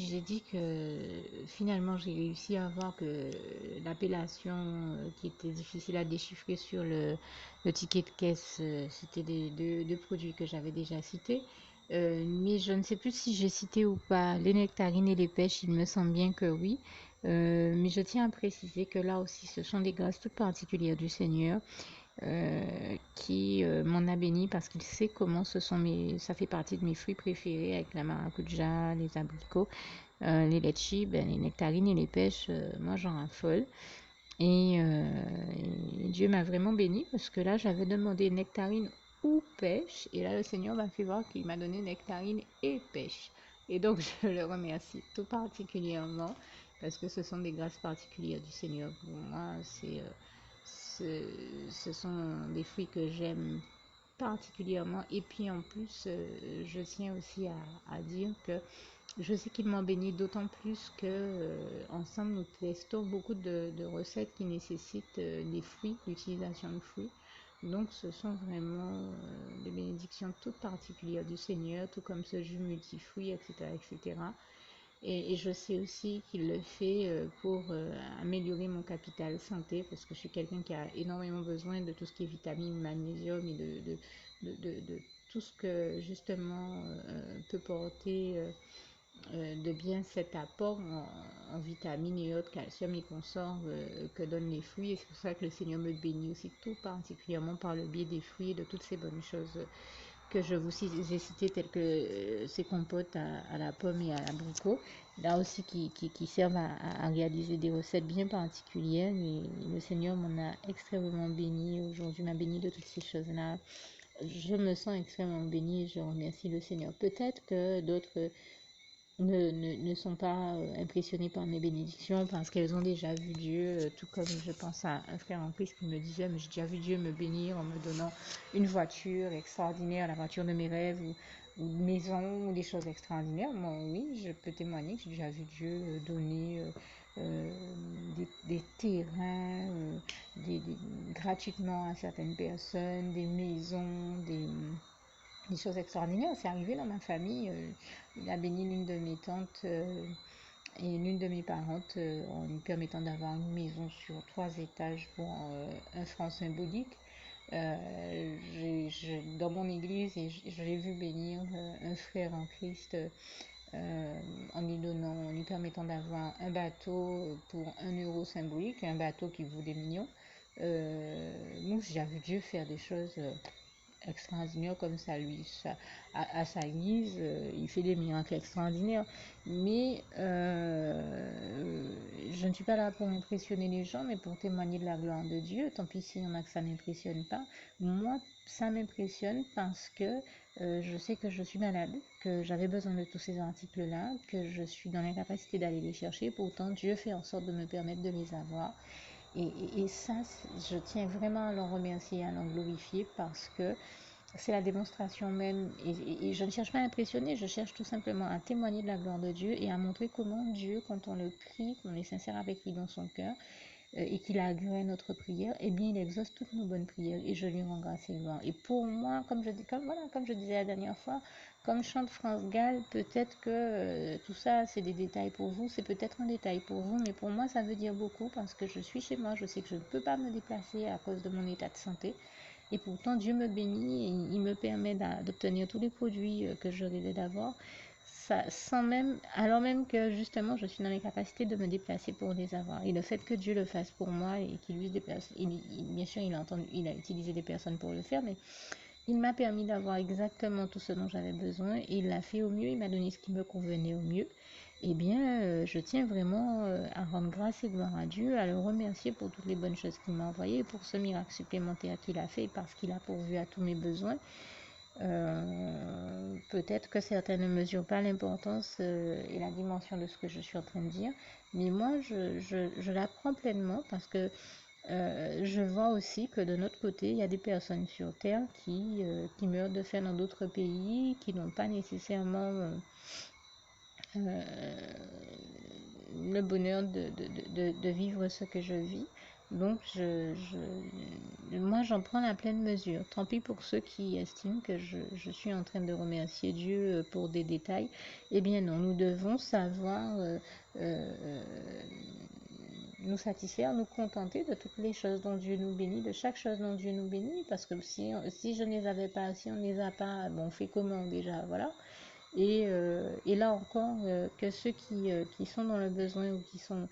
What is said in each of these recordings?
j'ai dit que finalement j'ai réussi à voir que l'appellation qui était difficile à déchiffrer sur le ticket de caisse, c'était des deux produits que j'avais déjà cités. Mais je ne sais plus si j'ai cité ou pas les nectarines et les pêches, il me semble bien que oui. Mais je tiens à préciser que là aussi, ce sont des grâces toutes particulières du Seigneur qui m'en a béni parce qu'il sait comment ça fait partie de mes fruits préférés avec la maracuja, les abricots, les litchis, ben, les nectarines et les pêches, moi j'en raffole. Et, euh, et Dieu m'a vraiment béni parce que là j'avais demandé nectarine ou pêche et là le Seigneur m'a fait voir qu'il m'a donné nectarine et pêche. Et donc je le remercie tout particulièrement parce que ce sont des grâces particulières du Seigneur pour moi. Ce sont des fruits que j'aime particulièrement. Et puis en plus, je tiens aussi à dire que je sais qu'il m'en bénit d'autant plus que ensemble nous testons beaucoup de recettes qui nécessitent des fruits, l'utilisation de fruits. Donc ce sont vraiment des bénédictions toutes particulières du Seigneur, tout comme ce jus multifruits, etc., etc. Et je sais aussi qu'il le fait pour améliorer mon capital santé parce que je suis quelqu'un qui a énormément besoin de tout ce qui est vitamines, magnésium et de tout ce que justement peut porter de bien cet apport en vitamines et autres, calcium et consorts que donnent les fruits. Et c'est pour ça que le Seigneur me bénit aussi tout particulièrement par le biais des fruits et de toutes ces bonnes choses que je vous ai citées, telles que ces compotes à la pomme et à l'abricot, là aussi qui servent à réaliser des recettes bien particulières. Et le Seigneur m'en a extrêmement béni. Aujourd'hui, m'a béni de toutes ces choses-là. Je me sens extrêmement bénie et je remercie le Seigneur. Peut-être que d'autres ne sont pas impressionnés par mes bénédictions parce qu'elles ont déjà vu Dieu, tout comme je pense à un frère en Christ qui me disait, mais j'ai déjà vu Dieu me bénir en me donnant une voiture extraordinaire, la voiture de mes rêves, ou une maison, ou des choses extraordinaires. Moi, oui, je peux témoigner que j'ai déjà vu Dieu donner euh, des terrains gratuitement à certaines personnes, des maisons, des choses extraordinaires. C'est arrivé dans ma famille. Il a béni l'une de mes tantes et l'une de mes parentes en lui permettant d'avoir une maison sur 3 étages pour un franc symbolique. Dans mon église, et je l'ai vu bénir un frère en Christ en lui permettant d'avoir un bateau pour 1 euro symbolique, un bateau qui vaut des millions. Moi, j'ai vu Dieu faire des choses extraordinaire comme ça, lui, à sa guise, il fait des miracles extraordinaires. Mais je ne suis pas là pour impressionner les gens, mais pour témoigner de la gloire de Dieu. Tant pis s'il y en a que ça n'impressionne pas. Moi, ça m'impressionne parce que je sais que je suis malade, que j'avais besoin de tous ces articles-là, que je suis dans l'incapacité d'aller les chercher. Pourtant, Dieu fait en sorte de me permettre de les avoir. Et ça, je tiens vraiment à l'en remercier, à l'en glorifier parce que c'est la démonstration même. Et je ne cherche pas à impressionner, je cherche tout simplement à témoigner de la gloire de Dieu et à montrer comment Dieu, quand on le prie, qu'on est sincère avec lui dans son cœur et qu'il a agréé notre prière, eh bien il exauce toutes nos bonnes prières et je lui rends grâce et gloire. Et pour moi, comme je disais la dernière fois, comme chante France Gall, peut-être que tout ça c'est des détails pour vous, c'est peut-être un détail pour vous, mais pour moi ça veut dire beaucoup parce que je suis chez moi, je sais que je ne peux pas me déplacer à cause de mon état de santé. Et pourtant, Dieu me bénit et il me permet d'obtenir tous les produits que je rêvais d'avoir, sans même, alors même que justement, je suis dans les capacités de me déplacer pour les avoir. Et le fait que Dieu le fasse pour moi et qu'il use des personnes, bien sûr, il a utilisé des personnes pour le faire, mais il m'a permis d'avoir exactement tout ce dont j'avais besoin et il l'a fait au mieux, il m'a donné ce qui me convenait au mieux. Eh bien, je tiens vraiment à rendre grâce et gloire à Dieu, à le remercier pour toutes les bonnes choses qu'il m'a envoyées, pour ce miracle supplémentaire qu'il a fait, parce qu'il a pourvu à tous mes besoins. Peut-être que certains ne mesurent pas l'importance et la dimension de ce que je suis en train de dire, mais moi, je l'apprends pleinement parce que je vois aussi que de notre côté, il y a des personnes sur Terre qui meurent de faim dans d'autres pays, qui n'ont pas nécessairement le bonheur de vivre ce que je vis. Donc, moi, j'en prends la pleine mesure. Tant pis pour ceux qui estiment que je suis en train de remercier Dieu pour des détails. Eh bien non, nous devons savoir euh, nous satisfaire, nous contenter de toutes les choses dont Dieu nous bénit, de chaque chose dont Dieu nous bénit, parce que si je ne les avais pas, si on ne les a pas, bon, on fait comment déjà, voilà. Et là encore, que ceux qui sont dans le besoin ou qui sont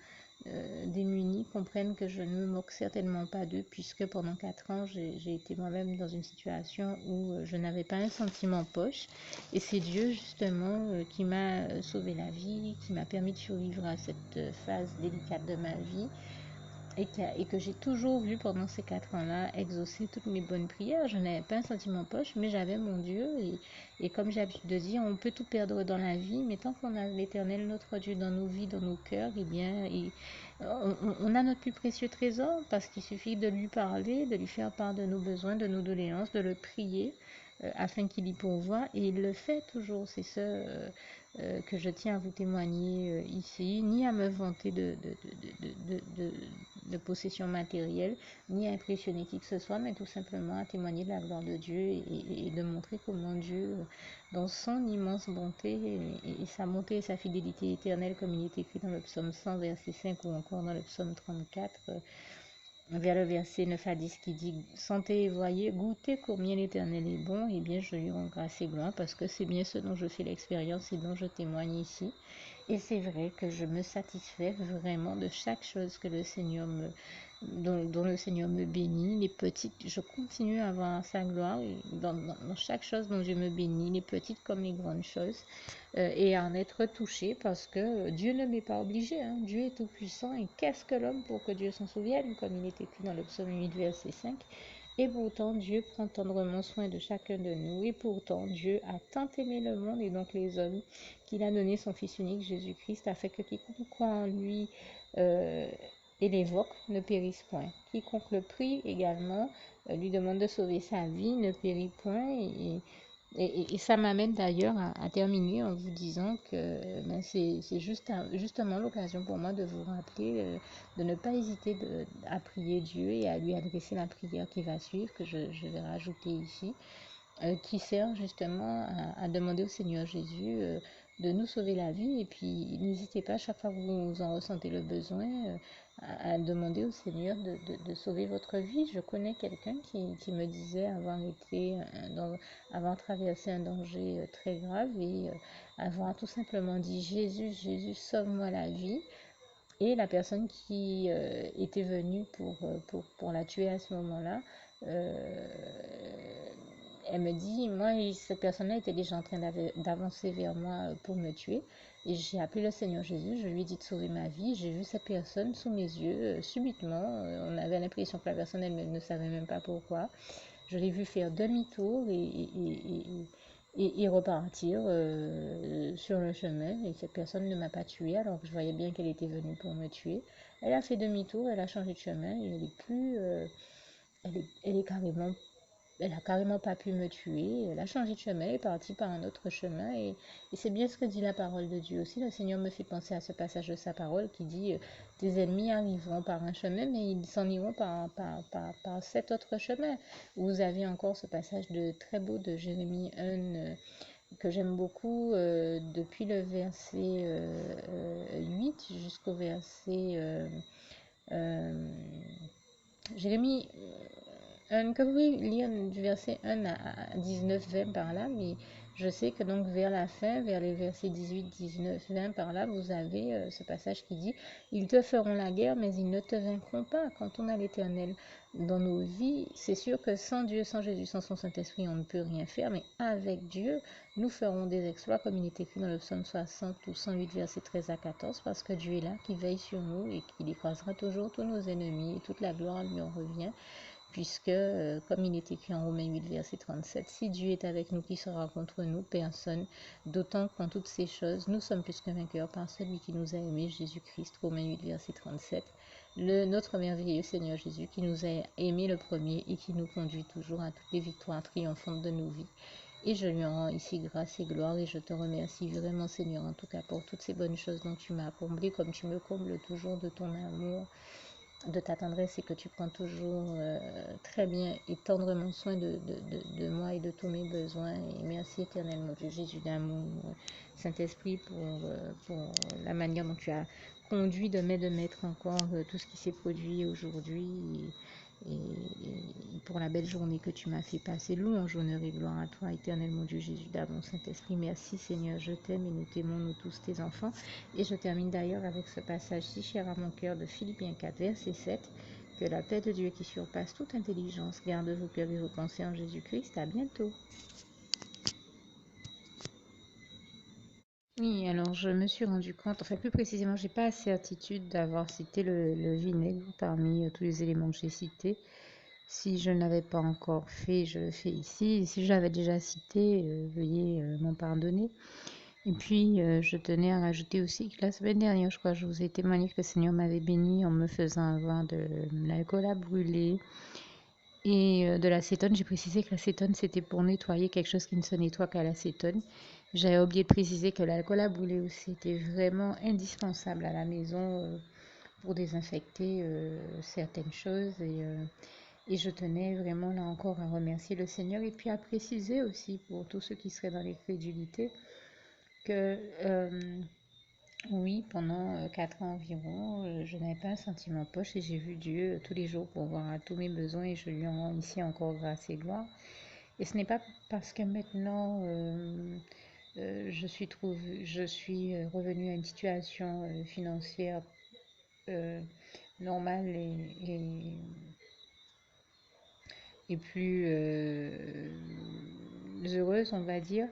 démunis comprennent que je ne me moque certainement pas d'eux, puisque pendant 4 ans, j'ai été moi-même dans une situation où je n'avais pas un sentiment poche. Et c'est Dieu justement qui m'a sauvé la vie, qui m'a permis de survivre à cette phase délicate de ma vie et que j'ai toujours vu pendant ces 4 ans-là exaucer toutes mes bonnes prières. Je n'avais pas un sentiment poche, mais j'avais mon Dieu. Et comme j'ai l'habitude de dire, on peut tout perdre dans la vie, mais tant qu'on a l'Éternel, notre Dieu, dans nos vies, dans nos cœurs, eh bien, on a notre plus précieux trésor, parce qu'il suffit de lui parler, de lui faire part de nos besoins, de nos doléances, de le prier, afin qu'il y pourvoie. Et il le fait toujours. C'est ce que je tiens à vous témoigner ici, ni à me vanter de possession matérielle, ni à impressionner qui que ce soit, mais tout simplement à témoigner de la gloire de Dieu et de montrer comment Dieu, dans son immense bonté et sa bonté et sa fidélité éternelle, comme il est écrit dans le psaume 100, verset 5, ou encore dans le psaume 34, vers le verset 9 à 10 qui dit « Sentez et voyez, goûtez combien l'Éternel est bon, et bien je lui rends grâce et gloire, parce que c'est bien ce dont je fais l'expérience et dont je témoigne ici. » Et c'est vrai que je me satisfais vraiment de chaque chose que le Seigneur dont le Seigneur me bénit. Les petites, je continue à avoir sa gloire dans chaque chose dont Dieu me bénit, les petites comme les grandes choses, et à en être touché, parce que Dieu ne m'est pas obligé. Hein. Dieu est tout puissant, et qu'est-ce que l'homme pour que Dieu s'en souvienne, comme il est écrit dans le psaume 8, verset 5. Et pourtant, Dieu prend tendrement soin de chacun de nous. Et pourtant, Dieu a tant aimé le monde, et donc les hommes, qu'il a donné son Fils unique, Jésus-Christ, afin que quiconque croit en lui et l'évoque ne périsse point. Quiconque le prie également, lui demande de sauver sa vie, ne périt point. Et ça m'amène d'ailleurs à terminer en vous disant que ben, c'est justement l'occasion pour moi de vous rappeler de ne pas hésiter à prier Dieu et à lui adresser la prière qui va suivre, que je vais rajouter ici, qui sert justement à demander au Seigneur Jésus de nous sauver la vie. Et puis n'hésitez pas, chaque fois que vous en ressentez le besoin, à demander au Seigneur de sauver votre vie. Je connais quelqu'un qui me disait avoir traversé un danger très grave, et avoir tout simplement dit Jésus, Jésus, sauve-moi la vie. Et la personne qui était venue pour la tuer à ce moment-là, euh, elle me dit, moi, cette personne-là était déjà en train d'avancer vers moi pour me tuer. Et j'ai appelé le Seigneur Jésus, je lui ai dit de sauver ma vie. J'ai vu cette personne sous mes yeux, subitement. On avait l'impression que la personne elle-même ne savait même pas pourquoi. Je l'ai vu faire demi-tour et repartir sur le chemin. Et cette personne ne m'a pas tué, alors que je voyais bien qu'elle était venue pour me tuer. Elle a fait demi-tour, elle a changé de chemin, et elle est plus... elle est carrément elle a carrément pas pu me tuer. Elle a changé de chemin, elle est partie par un autre chemin. Et c'est bien ce que dit la parole de Dieu aussi. Le Seigneur me fait penser à ce passage de sa parole qui dit tes ennemis arriveront par un chemin, mais ils s'en iront par cet autre chemin. Vous avez encore ce passage de très beau de Jérémie 1 que j'aime beaucoup, depuis le verset 8 jusqu'au verset Jérémie que vous pouvez lire du verset 1 à 19, 20 par là, mais je sais que donc vers la fin, vers les versets 18, 19, 20 par là, vous avez ce passage qui dit « Ils te feront la guerre, mais ils ne te vaincront pas. » Quand on a l'Éternel dans nos vies, c'est sûr que sans Dieu, sans Jésus, sans son Saint-Esprit, on ne peut rien faire, mais avec Dieu, nous ferons des exploits, comme il est écrit dans le psaume 60 ou 108, versets 13 à 14, parce que Dieu est là, qui veille sur nous et qui écrasera toujours tous nos ennemis, et toute la gloire lui en revient. Puisque, comme il est écrit en Romains 8, verset 37, si Dieu est avec nous, qui sera contre nous? Personne. D'autant qu'en toutes ces choses, nous sommes plus que vainqueurs par celui qui nous a aimés, Jésus-Christ. Romains 8, verset 37. Notre merveilleux Seigneur Jésus, qui nous a aimés le premier et qui nous conduit toujours à toutes les victoires triomphantes de nos vies. Et je lui rends ici grâce et gloire, et je te remercie vraiment, Seigneur, en tout cas pour toutes ces bonnes choses dont tu m'as comblé, comme tu me combles toujours de ton amour de ta tendresse et que tu prends toujours très bien et tendrement soin de moi et de tous mes besoins. Et merci éternellement Dieu Jésus d'amour, Saint-Esprit, pour la manière dont tu as conduit de mettre encore tout ce qui s'est produit aujourd'hui et pour la belle journée que tu m'as fait passer. Louange, honneur et gloire à toi, éternellement Dieu Jésus d'amour, Saint-Esprit. Merci Seigneur, je t'aime et nous t'aimons, nous tous tes enfants. Et je termine d'ailleurs avec ce passage si cher à mon cœur de Philippiens 4, verset 7. Que la paix de Dieu qui surpasse toute intelligence garde vos cœurs et vos pensées en Jésus-Christ. À bientôt. Oui, alors je me suis rendu compte, enfin plus précisément, j'ai pas certitude d'avoir cité le vinaigre parmi tous les éléments que j'ai cités. Si je ne l'avais pas encore fait, je le fais ici. Et si j'avais déjà cité, veuillez m'en pardonner. Et puis, je tenais à rajouter aussi que la semaine dernière, je crois, je vous ai témoigné que le Seigneur m'avait béni en me faisant avoir de l'alcool à brûler et de l'acétone. J'ai précisé que l'acétone, c'était pour nettoyer quelque chose qui ne se nettoie qu'à l'acétone. J'avais oublié de préciser que l'alcool à brûler aussi était vraiment indispensable à la maison pour désinfecter certaines choses. Et je tenais vraiment là encore à remercier le Seigneur et puis à préciser aussi pour tous ceux qui seraient dans l'incrédulité que oui, pendant 4 ans environ, je n'avais pas un centime en poche et j'ai vu Dieu tous les jours pour voir à tous mes besoins et je lui en rends ici encore grâce et gloire. Et ce n'est pas parce que maintenant je suis revenue à une situation financière normale et plus heureuse, on va dire,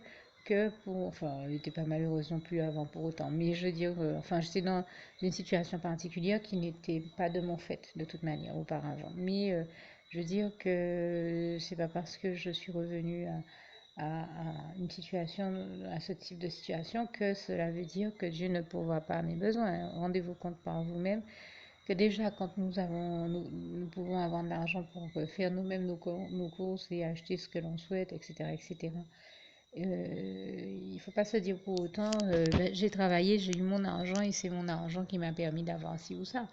que pour... Enfin, elle n'était pas malheureuse non plus avant pour autant, mais je veux dire, enfin, j'étais dans une situation particulière qui n'était pas de mon fait, de toute manière, auparavant. Mais je veux dire que c'est pas parce que je suis revenue à une situation, à ce type de situation, que cela veut dire que Dieu ne pourvoit pas à mes besoins. Rendez-vous compte par vous-même que déjà quand nous pouvons avoir de l'argent pour faire nous-mêmes nos courses et acheter ce que l'on souhaite, etc., etc. Il ne faut pas se dire pour autant, j'ai travaillé, j'ai eu mon argent et c'est mon argent qui m'a permis d'avoir ci ou ça.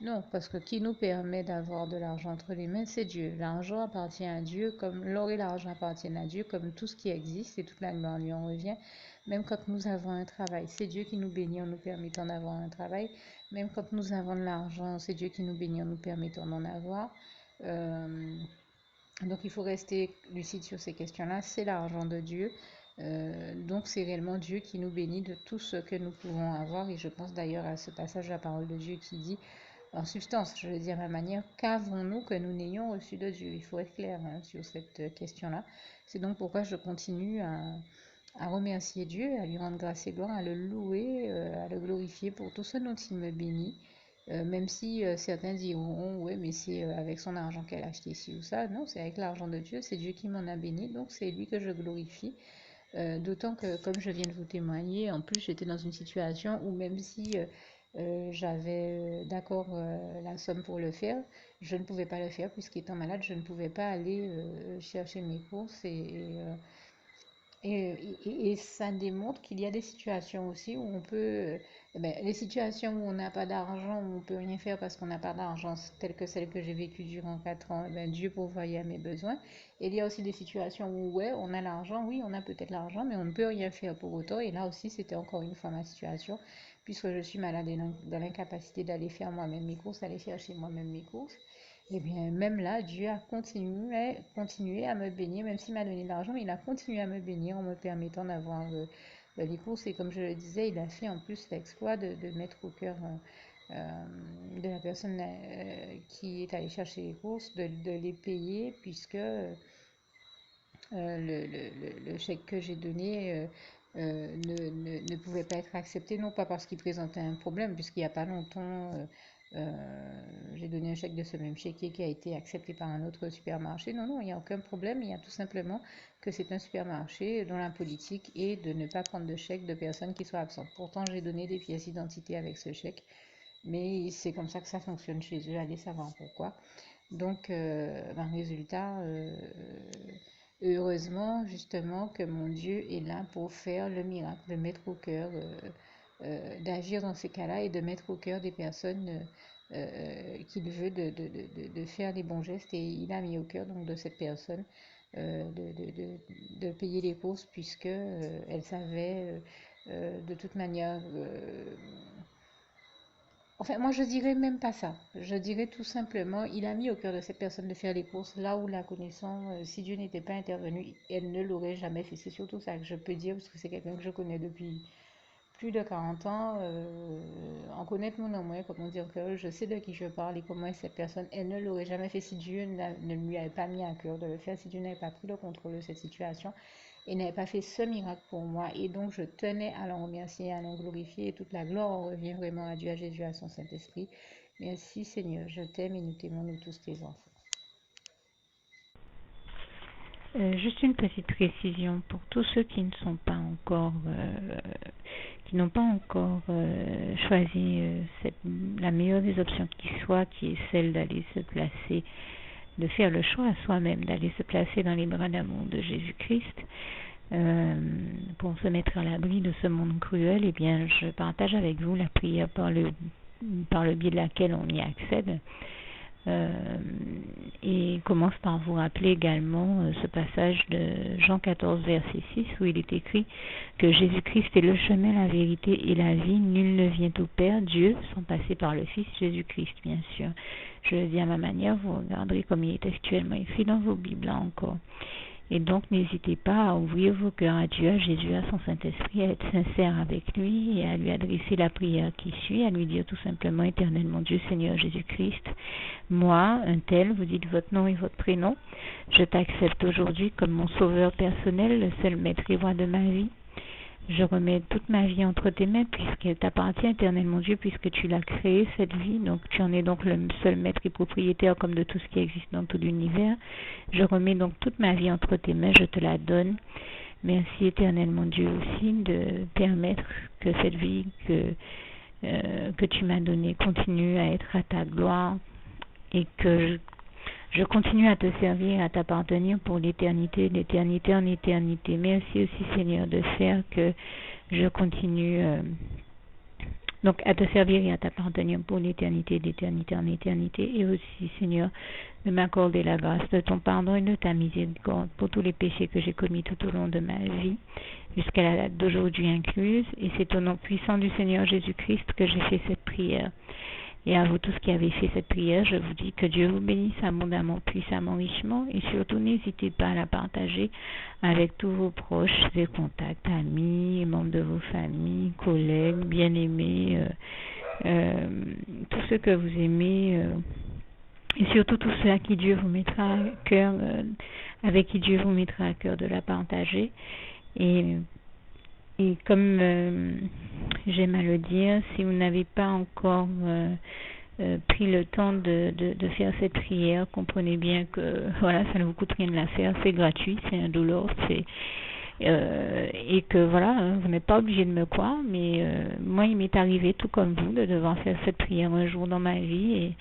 Non, parce que qui nous permet d'avoir de l'argent entre les mains, c'est Dieu. L'argent appartient à Dieu, comme l'or et l'argent appartiennent à Dieu, comme tout ce qui existe et toute la gloire lui en revient. Même quand nous avons un travail, c'est Dieu qui nous bénit en nous permettant d'avoir un travail. Même quand nous avons de l'argent, c'est Dieu qui nous bénit en nous permettant d'en avoir. Euh, donc il faut rester lucide sur ces questions-là. C'est l'argent de Dieu. Donc c'est réellement Dieu qui nous bénit de tout ce que nous pouvons avoir. Et je pense d'ailleurs à ce passage de la parole de Dieu qui dit, en substance, je veux dire à manière, qu'avons-nous que nous n'ayons reçu de Dieu? Il faut être clair sur cette question-là. C'est donc pourquoi je continue à remercier Dieu, à lui rendre grâce et gloire, à le louer, à le glorifier pour tout ce dont il me bénit. Même si certains diront, oui, mais c'est avec son argent qu'elle a acheté ci ou ça. Non, c'est avec l'argent de Dieu, c'est Dieu qui m'en a béni, donc c'est lui que je glorifie. D'autant que, comme je viens de vous témoigner, en plus j'étais dans une situation où même si j'avais d'accord la somme pour le faire, je ne pouvais pas le faire puisqu'étant malade, je ne pouvais pas aller chercher mes courses et ça démontre qu'il y a des situations aussi où on peut, les situations où on n'a pas d'argent, où on peut rien faire parce qu'on n'a pas d'argent, telles que celles que j'ai vécues durant 4 ans, Dieu pourvoyait à mes besoins. Et il y a aussi des situations où, ouais, on a l'argent, oui, on a peut-être l'argent, mais on ne peut rien faire pour autant. Et là aussi, c'était encore une fois ma situation, puisque je suis malade et dans l'incapacité d'aller faire moi-même mes courses, aller chercher moi-même mes courses. Et bien, même là, Dieu a continué à me bénir, même s'il m'a donné de l'argent, mais il a continué à me bénir en me permettant d'avoir les courses. Et comme je le disais, il a fait en plus l'exploit de mettre au cœur de la personne qui est allée chercher les courses, de les payer, puisque le chèque que j'ai donné ne pouvait pas être accepté, non pas parce qu'il présentait un problème, puisqu'il n'y a pas longtemps, j'ai donné un chèque de ce même chéquier qui a été accepté par un autre supermarché. Non, non, il n'y a aucun problème, il y a tout simplement que c'est un supermarché dont la politique est de ne pas prendre de chèque de personnes qui soient absentes. Pourtant, j'ai donné des pièces d'identité avec ce chèque, mais c'est comme ça que ça fonctionne chez eux, allez savoir pourquoi. Donc, résultat, heureusement justement que mon Dieu est là pour faire le miracle, de mettre au cœur d'agir dans ces cas-là et de mettre au cœur des personnes qu'il veut de faire les bons gestes. Et il a mis au cœur donc de cette personne de payer les courses puisque elle savait de toute manière. Enfin, moi, je dirais même pas ça. Je dirais tout simplement, il a mis au cœur de cette personne de faire les courses là où la connaissant, si Dieu n'était pas intervenu, elle ne l'aurait jamais fait. C'est surtout ça que je peux dire, parce que c'est quelqu'un que je connais depuis plus de 40 ans. En connaître mon nom, comme on dit encore, je sais de qui je parle et comment est cette personne. Elle ne l'aurait jamais fait si Dieu ne lui avait pas mis à cœur de le faire, si Dieu n'avait pas pris le contrôle de cette situation et n'avait pas fait ce miracle pour moi. Et donc, je tenais à l'en remercier, à l'en glorifier. Et toute la gloire revient vraiment à Dieu, à Jésus, à son Saint-Esprit. Merci Seigneur, je t'aime et nous t'aimons, nous tous tes enfants. Juste une petite précision pour tous ceux qui ne sont pas encore, qui n'ont pas encore choisi la meilleure des options qui soit, qui est celle d'aller se placer, de faire le choix à soi-même, d'aller se placer dans les bras d'amour de Jésus-Christ, pour se mettre à l'abri de ce monde cruel. Eh bien, je partage avec vous la prière par le biais de laquelle on y accède. Et commence par vous rappeler également ce passage de Jean 14 verset 6 où il est écrit que Jésus-Christ est le chemin, la vérité et la vie. Nul ne vient au Père, Dieu, sans passer par le Fils Jésus-Christ, bien sûr. Je le dis à ma manière, vous regarderez comme il est actuellement écrit dans vos Bibles là encore. Et donc, n'hésitez pas à ouvrir vos cœurs à Dieu, à Jésus, à son Saint-Esprit, à être sincère avec lui et à lui adresser la prière qui suit, à lui dire tout simplement, Éternel mon Dieu, Seigneur Jésus-Christ, moi, un tel, vous dites votre nom et votre prénom, je t'accepte aujourd'hui comme mon sauveur personnel, le seul maître et roi de ma vie. Je remets toute ma vie entre tes mains puisqu'elle t'appartient, Éternel mon Dieu, puisque tu l'as créée, cette vie. Donc tu en es donc le seul maître et propriétaire comme de tout ce qui existe dans tout l'univers. Je remets donc toute ma vie entre tes mains, je te la donne. Merci, Éternel mon Dieu, aussi de permettre que cette vie que tu m'as donnée continue à être à ta gloire et que je continue à te servir, à t'appartenir pour l'éternité, d'éternité en éternité. Merci aussi, Seigneur, de faire que je continue donc à te servir et à t'appartenir pour l'éternité, d'éternité en éternité. Et aussi, Seigneur, de m'accorder la grâce de ton pardon et de ta miséricorde pour tous les péchés que j'ai commis tout au long de ma vie, jusqu'à la date d'aujourd'hui incluse. Et c'est au nom puissant du Seigneur Jésus-Christ que j'ai fait cette prière. Et à vous tous qui avez fait cette prière, je vous dis que Dieu vous bénisse abondamment, puissamment, richement. Et surtout, n'hésitez pas à la partager avec tous vos proches et contacts, amis, membres de vos familles, collègues, bien-aimés, tous ceux que vous aimez, et surtout tous ceux à qui Dieu vous mettra à cœur, avec qui Dieu vous mettra à cœur de la partager. Et comme j'aime à le dire, si vous n'avez pas encore pris le temps de faire cette prière, comprenez bien que voilà, ça ne vous coûte rien de la faire, c'est gratuit, c'est indolore, et que voilà, vous n'êtes pas obligé de me croire, mais moi il m'est arrivé tout comme vous de devoir faire cette prière un jour dans ma vie,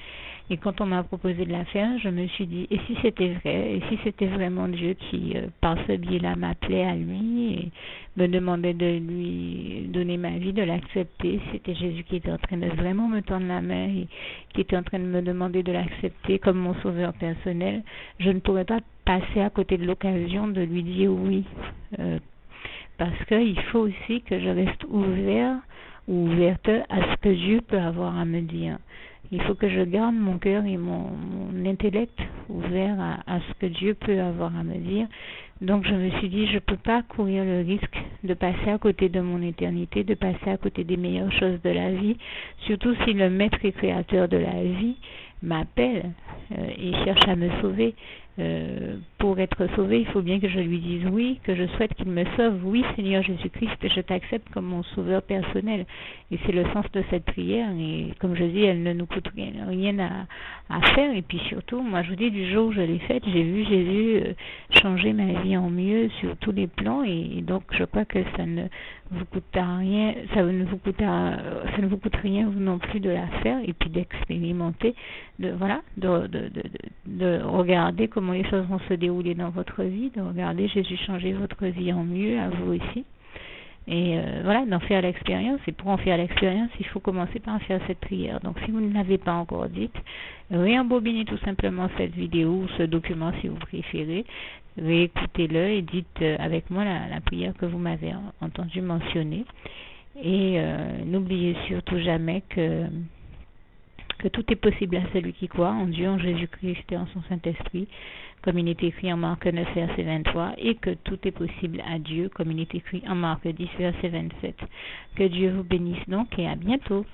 et quand on m'a proposé de la faire, je me suis dit, et si c'était vrai, et si c'était vraiment Dieu qui, par ce biais-là, m'appelait à lui et me demandait de lui donner ma vie, de l'accepter, c'était Jésus qui était en train de vraiment me tendre la main et qui était en train de me demander de l'accepter comme mon sauveur personnel, je ne pourrais pas passer à côté de l'occasion de lui dire oui, parce qu'il faut aussi que je reste ouvert ou ouverte à ce que Dieu peut avoir à me dire. Il faut que je garde mon cœur et mon intellect ouvert à ce que Dieu peut avoir à me dire. Donc je me suis dit, je ne peux pas courir le risque de passer à côté de mon éternité, de passer à côté des meilleures choses de la vie, surtout si le maître et créateur de la vie m'appelle et cherche à me sauver. Pour être sauvé, il faut bien que je lui dise oui, que je souhaite qu'il me sauve. Oui, Seigneur Jésus-Christ, je t'accepte comme mon sauveur personnel. Et c'est le sens de cette prière. Et comme je dis, elle ne nous coûte rien à faire. Et puis surtout, moi je vous dis, du jour où je l'ai faite, j'ai vu Jésus changer ma vie en mieux sur tous les plans. Et donc je crois que ça ne vous coûtera rien, ça ne vous coûte rien vous non plus de la faire et puis d'expérimenter, de regarder comment les choses vont se dérouler dans votre vie, de regarder Jésus changer votre vie en mieux, à vous aussi. Et voilà, d'en faire l'expérience. Et pour en faire l'expérience, il faut commencer par faire cette prière. Donc si vous ne l'avez pas encore dite, réembobinez tout simplement cette vidéo ou ce document si vous préférez. Réécoutez-le et dites avec moi la prière que vous m'avez entendu mentionner. Et n'oubliez surtout jamais que tout est possible à celui qui croit en Dieu, en Jésus-Christ et en son Saint-Esprit, comme il est écrit en Marc 9, verset 23, et que tout est possible à Dieu, comme il est écrit en Marc 10, verset 27. Que Dieu vous bénisse donc et à bientôt.